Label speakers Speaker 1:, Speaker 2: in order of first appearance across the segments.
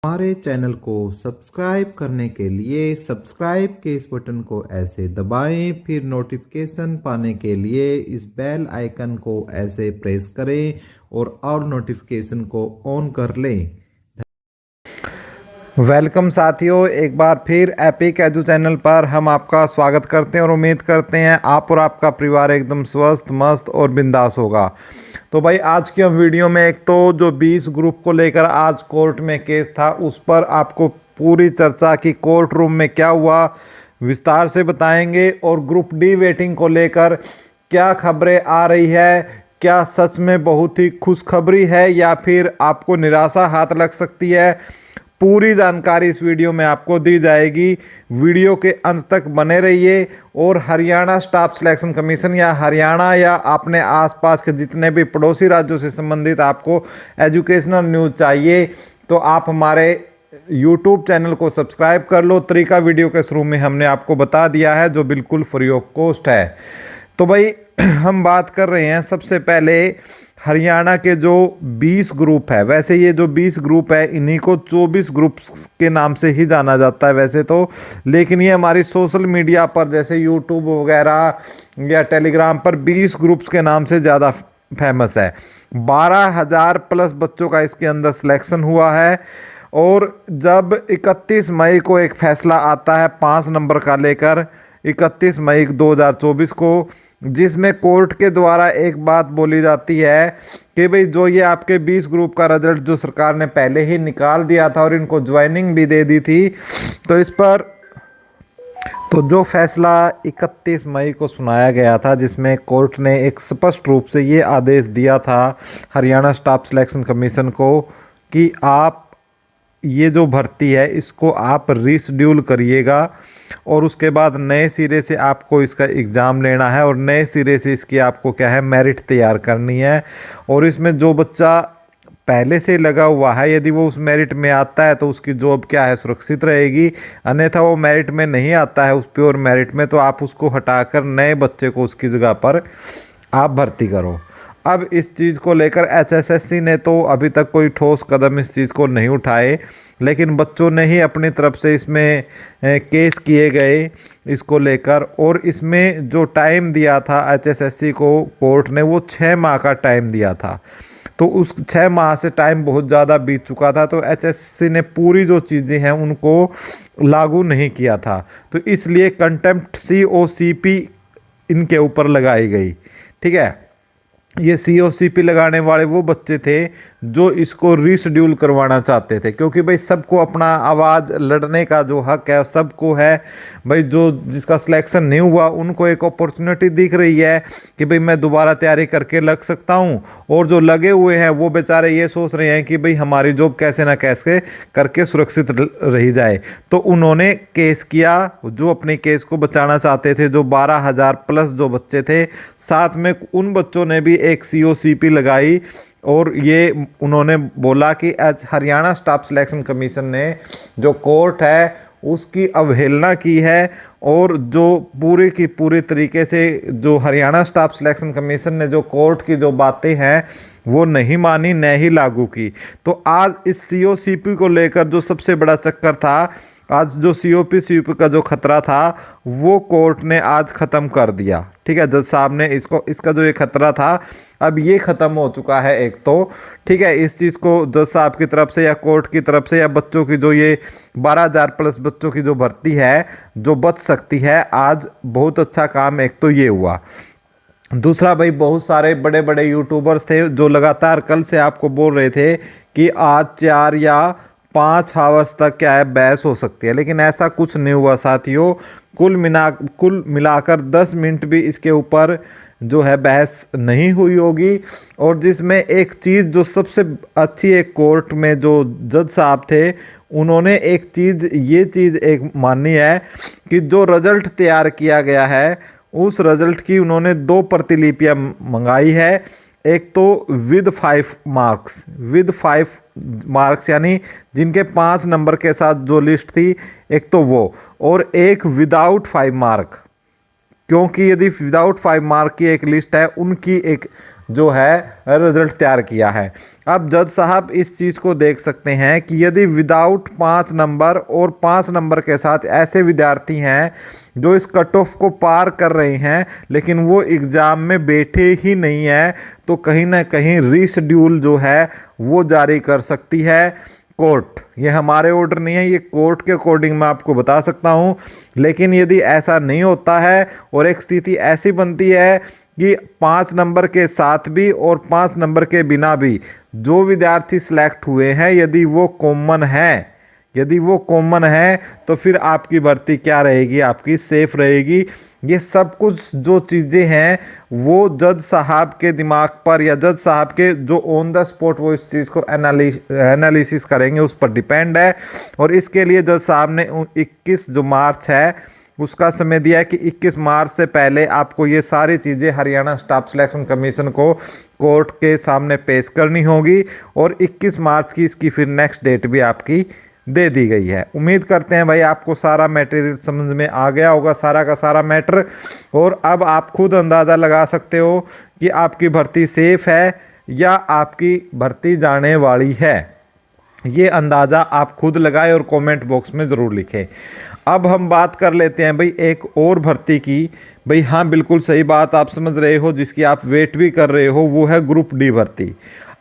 Speaker 1: हमारे चैनल को सब्सक्राइब करने के लिए सब्सक्राइब के इस बटन को ऐसे दबाएं, फिर नोटिफिकेशन पाने के लिए इस बेल आइकन को ऐसे प्रेस करें और ऑल नोटिफिकेशन को ऑन कर लें। वेलकम साथियों, एक बार फिर एपिक एजू चैनल पर हम आपका स्वागत करते हैं और उम्मीद करते हैं आप और आपका परिवार एकदम स्वस्थ, मस्त और बिंदास होगा। तो भाई आज की हम वीडियो में एक तो जो 20 ग्रुप को लेकर आज कोर्ट में केस था उस पर आपको पूरी चर्चा की, कोर्ट रूम में क्या हुआ विस्तार से बताएंगे और ग्रुप डी वेटिंग को लेकर क्या खबरें आ रही है, क्या सच में बहुत ही खुशखबरी है या फिर आपको निराशा हाथ लग सकती है, पूरी जानकारी इस वीडियो में आपको दी जाएगी। वीडियो के अंत तक बने रहिए। और हरियाणा स्टाफ सिलेक्शन कमीशन या हरियाणा या अपने आसपास के जितने भी पड़ोसी राज्यों से संबंधित आपको एजुकेशनल न्यूज़ चाहिए तो आप हमारे YouTube चैनल को सब्सक्राइब कर लो। तरीका वीडियो के शुरू में हमने आपको बता दिया है, जो बिल्कुल फ्री ऑफ कॉस्ट है। तो भाई हम बात कर रहे हैं सबसे पहले हरियाणा के जो 20 ग्रुप है। वैसे ये जो 20 ग्रुप है इन्हीं को 24 ग्रुप के नाम से ही जाना जाता है वैसे तो, लेकिन ये हमारी सोशल मीडिया पर जैसे यूट्यूब वगैरह या टेलीग्राम पर 20 ग्रुप्स के नाम से ज़्यादा फेमस है। 12,000 प्लस बच्चों का इसके अंदर सिलेक्शन हुआ है। और जब 31 मई को एक फैसला आता है 5 नंबर का लेकर, 31 मई 2024 को, जिसमें कोर्ट के द्वारा एक बात बोली जाती है कि भाई जो ये आपके 20 ग्रुप का रिजल्ट जो सरकार ने पहले ही निकाल दिया था और इनको ज्वाइनिंग भी दे दी थी, तो इस पर तो जो फैसला 31 मई को सुनाया गया था जिसमें कोर्ट ने एक स्पष्ट रूप से ये आदेश दिया था हरियाणा स्टाफ सिलेक्शन कमीशन को कि आप ये जो भर्ती है इसको आप रीशेड्यूल करिएगा और उसके बाद नए सिरे से आपको इसका एग्ज़ाम लेना है और नए सिरे से इसकी आपको क्या है मेरिट तैयार करनी है। और इसमें जो बच्चा पहले से लगा हुआ है यदि वो उस मेरिट में आता है तो उसकी जॉब क्या है सुरक्षित रहेगी, अन्यथा वो मेरिट में नहीं आता है उस प्योर मेरिट में तो आप उसको हटाकर नए बच्चे को उसकी जगह पर आप भर्ती करो। अब इस चीज़ को लेकर एचएसएससी ने तो अभी तक कोई ठोस कदम इस चीज़ को नहीं उठाए, लेकिन बच्चों ने ही अपनी तरफ से इसमें केस किए गए इसको लेकर। और इसमें जो टाइम दिया था एचएसएससी को कोर्ट ने वो 6 माह का टाइम दिया था, तो उस 6 माह से टाइम बहुत ज़्यादा बीत चुका था, तो एचएसएससी ने पूरी जो चीज़ें हैं उनको लागू नहीं किया था, तो इसलिए कंटेम्प्ट COCP इनके ऊपर लगाई गई। ठीक है, ये COCP लगाने वाले वो बच्चे थे जो इसको रीशेड्यूल करवाना चाहते थे, क्योंकि भाई सबको अपना आवाज़ लड़ने का जो हक है सबको है। भाई जो जिसका सिलेक्शन नहीं हुआ उनको एक अपॉर्चुनिटी दिख रही है कि भाई मैं दोबारा तैयारी करके लग सकता हूं, और जो लगे हुए हैं वो बेचारे ये सोच रहे हैं कि भाई हमारी जॉब कैसे ना कैसे करके सुरक्षित रही जाए। तो उन्होंने केस किया, जो अपने केस को बचाना चाहते थे, जो 12,000 प्लस जो बच्चे थे, साथ में उन बच्चों ने भी एक COCP लगाई और ये उन्होंने बोला कि आज हरियाणा स्टाफ सिलेक्शन कमीशन ने जो कोर्ट है उसकी अवहेलना की है और जो पूरी की पूरी तरीके से जो हरियाणा स्टाफ सिलेक्शन कमीशन ने जो कोर्ट की जो बातें हैं वो नहीं मानी, न ही लागू की। तो आज इस COCP को लेकर जो सबसे बड़ा चक्कर था, आज जो COCP का जो खतरा था वो कोर्ट ने आज ख़त्म कर दिया। ठीक है, जज साहब ने इसका जो ये खतरा था अब ये ख़त्म हो चुका है एक तो। ठीक है, इस चीज़ को जज साहब की तरफ से या कोर्ट की तरफ से या बच्चों की जो ये 12,000 प्लस बच्चों की जो भर्ती है जो बच सकती है, आज बहुत अच्छा काम एक तो ये हुआ। दूसरा भाई बहुत सारे बड़े बड़े यूट्यूबर्स थे जो लगातार कल से आपको बोल रहे थे कि आज 4 या 5 आवर्स तक क्या है बहस हो सकती है, लेकिन ऐसा कुछ नहीं हुआ साथियों। कुल मिलाकर 10 मिनट भी इसके ऊपर जो है बहस नहीं हुई होगी। और जिसमें एक चीज़ जो सबसे अच्छी एक कोर्ट में जो जज साहब थे उन्होंने एक चीज़ ये चीज़ एक मानी है कि जो रिजल्ट तैयार किया गया है उस रिजल्ट की उन्होंने 2 प्रतिलिपियाँ मंगाई है। एक तो विद 5 मार्क्स यानी जिनके 5 नंबर के साथ जो लिस्ट थी, एक तो वो, और एक विदाउट 5 मार्क, क्योंकि यदि विदाउट 5 मार्क की एक लिस्ट है उनकी एक जो है रिजल्ट तैयार किया है। अब जज साहब इस चीज़ को देख सकते हैं कि यदि विदाउट 5 नंबर और 5 नंबर के साथ ऐसे विद्यार्थी हैं जो इस कट ऑफ को पार कर रहे हैं लेकिन वो एग्ज़ाम में बैठे ही नहीं है, तो कहीं ना कहीं रीशेड्यूल जो है वो जारी कर सकती है कोर्ट। ये हमारे ऑर्डर नहीं है, ये कोर्ट के अकॉर्डिंग मैं आपको बता सकता हूँ। लेकिन यदि ऐसा नहीं होता है और एक स्थिति ऐसी बनती है कि 5 नंबर के साथ भी और 5 नंबर के बिना भी जो विद्यार्थी सिलेक्ट हुए हैं यदि वो कॉमन है तो फिर आपकी भर्ती क्या रहेगी, आपकी सेफ रहेगी। ये सब कुछ जो चीज़ें हैं वो जज साहब के दिमाग पर या जज साहब के जो ऑन द स्पॉट वो इस चीज़ को एनालिसिस करेंगे उस पर डिपेंड है। और इसके लिए जज साहब ने 21 जो मार्च है उसका समय दिया है कि 21 मार्च से पहले आपको ये सारी चीज़ें हरियाणा स्टाफ सिलेक्शन कमीशन को कोर्ट के सामने पेश करनी होगी। और 21 मार्च की इसकी फिर नेक्स्ट डेट भी आपकी दे दी गई है। उम्मीद करते हैं भाई आपको सारा मटेरियल समझ में आ गया होगा, सारा का सारा मैटर। और अब आप खुद अंदाज़ा लगा सकते हो कि आपकी भर्ती सेफ है या आपकी भर्ती जाने वाली है। ये अंदाज़ा आप खुद लगाएं और कमेंट बॉक्स में ज़रूर लिखें। अब हम बात कर लेते हैं भाई एक और भर्ती की। भाई हाँ, बिल्कुल सही बात आप समझ रहे हो, जिसकी आप वेट भी कर रहे हो, वो है ग्रुप डी भर्ती।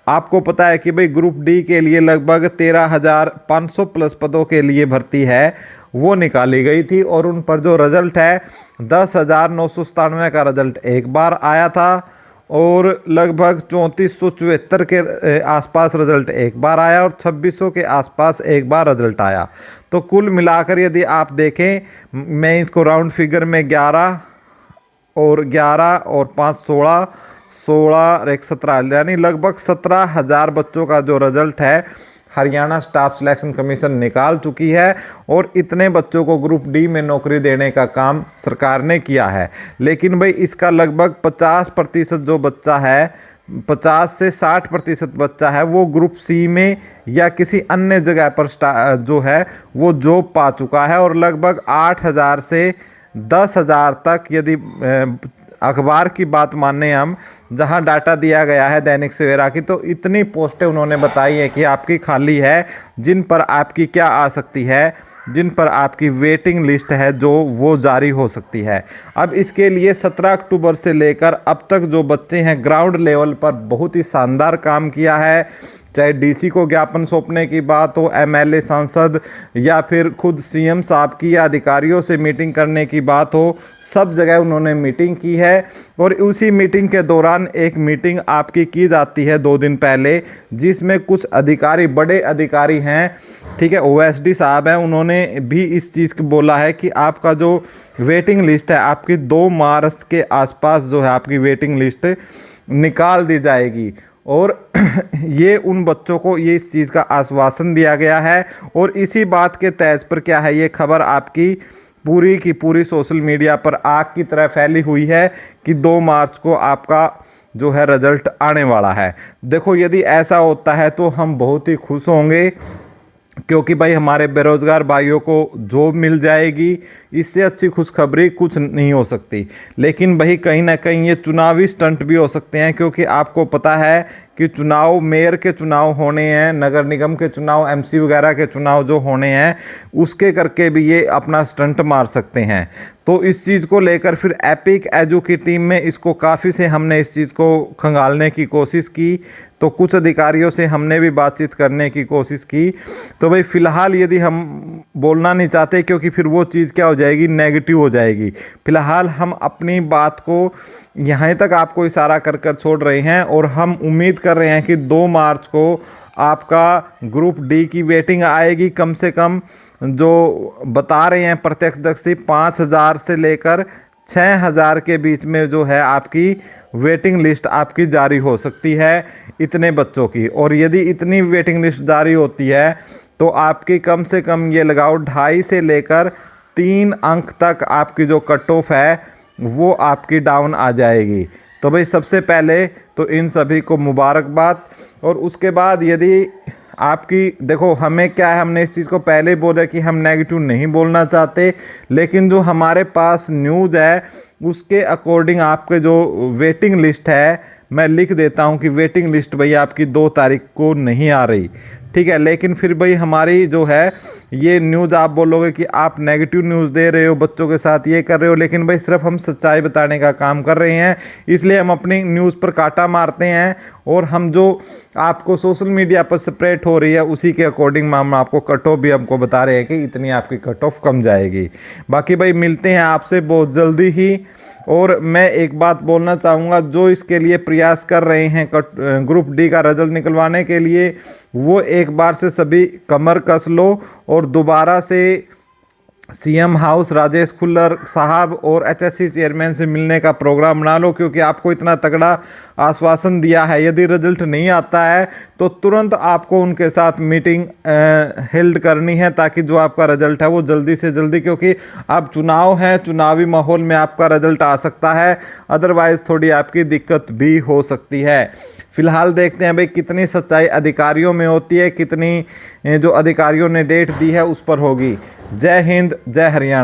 Speaker 1: आपको पता है कि भाई ग्रुप डी के लिए लगभग 13,500 प्लस पदों के लिए भर्ती है वो निकाली गई थी। और उन पर जो रिजल्ट है 10,997 का रिजल्ट एक बार आया था और लगभग 3474 के आसपास रिजल्ट एक बार आया और 2600 के आसपास एक बार रिजल्ट आया। तो कुल मिलाकर यदि आप देखें, मैं इसको राउंड फिगर में 11 और 5 16 और 1 17 यानी लगभग 17,000 बच्चों का जो रिजल्ट है हरियाणा स्टाफ सिलेक्शन कमीशन निकाल चुकी है। और इतने बच्चों को ग्रुप डी में नौकरी देने का काम सरकार ने किया है। लेकिन भाई इसका लगभग 50% जो बच्चा है, 50 से 60% बच्चा है वो ग्रुप सी में या किसी अन्य जगह पर जो है वो जॉब पा चुका है। और लगभग 8,000 से 10,000 तक, यदि अखबार की बात माने हम, जहां डाटा दिया गया है दैनिक सवेरा की, तो इतनी पोस्टें उन्होंने बताई है कि आपकी खाली है, जिन पर आपकी क्या आ सकती है, जिन पर आपकी वेटिंग लिस्ट है जो वो जारी हो सकती है। अब इसके लिए 17 अक्टूबर से लेकर अब तक जो बच्चे हैं ग्राउंड लेवल पर बहुत ही शानदार काम किया है। चाहे डीसी को ज्ञापन सौंपने की बात हो, एमएलए सांसद या फिर खुद सीएम साहब की या अधिकारियों से मीटिंग करने की बात हो, सब जगह उन्होंने मीटिंग की है। और उसी मीटिंग के दौरान एक मीटिंग आपकी की जाती है 2 दिन पहले, जिसमें कुछ अधिकारी, बड़े अधिकारी हैं, ठीक है, ओएसडी साहब हैं, उन्होंने भी इस चीज़ को बोला है कि आपका जो वेटिंग लिस्ट है आपकी 2 मार्च के आसपास जो है आपकी वेटिंग लिस्ट निकाल दी जाएगी। और ये उन बच्चों को ये इस चीज़ का आश्वासन दिया गया है। और इसी बात के तहत पर क्या है, ये खबर आपकी पूरी की पूरी सोशल मीडिया पर आग की तरह फैली हुई है कि 2 मार्च को आपका जो है रिजल्ट आने वाला है। देखो, यदि ऐसा होता है तो हम बहुत ही खुश होंगे, क्योंकि भाई हमारे बेरोज़गार भाइयों को जॉब मिल जाएगी। इससे अच्छी खुशखबरी कुछ नहीं हो सकती। लेकिन भाई कहीं ना कहीं ये चुनावी स्टंट भी हो सकते हैं, क्योंकि आपको पता है कि चुनाव, मेयर के चुनाव होने हैं, नगर निगम के चुनाव, एमसी वगैरह के चुनाव जो होने हैं, उसके करके भी ये अपना स्टंट मार सकते हैं। तो इस चीज़ को लेकर फिर एपिक एजू की टीम में इसको काफ़ी से हमने इस चीज़ को खंगालने की कोशिश की, तो कुछ अधिकारियों से हमने भी बातचीत करने की कोशिश की। तो भाई फ़िलहाल यदि हम बोलना नहीं चाहते, क्योंकि फिर वो चीज़ क्या हो जाएगी, नेगेटिव हो जाएगी। फ़िलहाल हम अपनी बात को यहाँ तक आपको इशारा कर कर छोड़ रहे हैं। और हम उम्मीद कर रहे हैं कि 2 मार्च को आपका ग्रुप डी की वेटिंग आएगी। कम से कम जो बता रहे हैं प्रत्यक्षदर्शी 5,000 से लेकर 6,000 के बीच में जो है आपकी वेटिंग लिस्ट आपकी जारी हो सकती है इतने बच्चों की। और यदि इतनी वेटिंग लिस्ट जारी होती है तो आपकी कम से कम ये लगाओ 2.5 से लेकर 3 अंक तक आपकी जो कट ऑफ है वो आपकी डाउन आ जाएगी। तो भाई सबसे पहले तो इन सभी को मुबारकबाद। और उसके बाद यदि आपकी, देखो हमें क्या है, हमने इस चीज़ को पहले ही बोला कि हम नेगेटिव नहीं बोलना चाहते, लेकिन जो हमारे पास न्यूज़ है उसके अकॉर्डिंग आपके जो वेटिंग लिस्ट है मैं लिख देता हूँ कि वेटिंग लिस्ट भैया आपकी 2 तारीख को नहीं आ रही, ठीक है। लेकिन फिर भाई हमारी जो है ये न्यूज़, आप बोलोगे कि आप नेगेटिव न्यूज़ दे रहे हो, बच्चों के साथ ये कर रहे हो, लेकिन भाई सिर्फ हम सच्चाई बताने का काम कर रहे हैं, इसलिए हम अपनी न्यूज़ पर कांटा मारते हैं और हम जो आपको सोशल मीडिया पर स्प्रेड हो रही है उसी के अकॉर्डिंग हम आपको कट ऑफ भी हमको बता रहे हैं कि इतनी आपकी कट ऑफ कम जाएगी। बाकी भाई मिलते हैं आपसे बहुत जल्दी ही। और मैं एक बात बोलना चाहूँगा, जो इसके लिए प्रयास कर रहे हैं ग्रुप डी का रिजल्ट निकलवाने के लिए, वो एक बार से सभी कमर कस लो और दोबारा से सीएम हाउस राजेश खुल्लर साहब और एचएससी चेयरमैन से मिलने का प्रोग्राम बना लो, क्योंकि आपको इतना तगड़ा आश्वासन दिया है, यदि रिजल्ट नहीं आता है तो तुरंत आपको उनके साथ मीटिंग हेल्ड करनी है, ताकि जो आपका रिजल्ट है वो जल्दी से जल्दी, क्योंकि अब चुनाव है, चुनावी माहौल में आपका रिजल्ट आ सकता है, अदरवाइज़ थोड़ी आपकी दिक्कत भी हो सकती है। फिलहाल देखते हैं भाई कितनी सच्चाई अधिकारियों में होती है, कितनी जो अधिकारियों ने डेट दी है उस पर होगी। जय हिंद, जय हरियाणा।